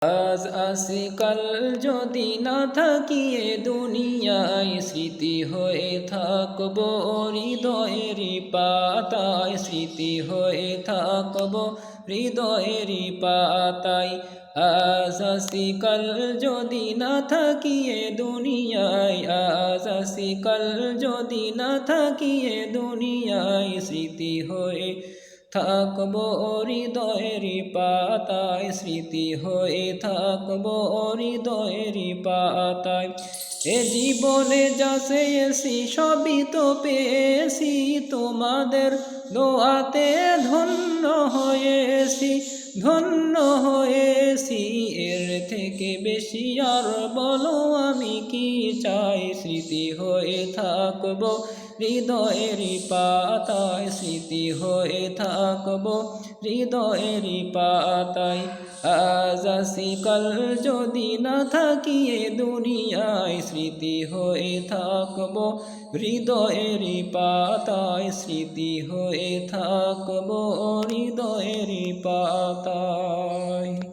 আজ আসি কাল যদি না থাকি এ দুনিয়ায়, স্মৃতি হয়ে থাকব হৃদয়ের পাতায়, স্মৃতি হয়ে থাকব হৃদয়ের পাতায়। আজ আসি কাল যদি না থাকি এ দুনিয়ায়, আজ আসি কাল যদি না থাকি এ দুনিয়ায়, স্মৃতি হয়ে থাকব হৃদয়ের পাতায়, স্মৃতি হয়ে থাকব হৃদয়ের পাতায়। এ জীবনে যা চেয়েছি সবই তো পেয়েছি, তোমাদের দোয়াতে ধন্য হয়েছি, ধন্য হয়েছি। এর থেকে বেশি আর বলো আমি কি চাই, স্মৃতি হয়ে থাকব হৃদয়ের পাতায়, স্মৃতি হয়ে থাকব হৃদয়ের পাতায়। আজ আসি কাল যদি না থাকি এ দুনিয়ায়, স্মৃতি হয়ে থাকব হৃদয়ের পাতায়, স্মৃতি হয়ে থাকব হৃদয়ের পাতায়।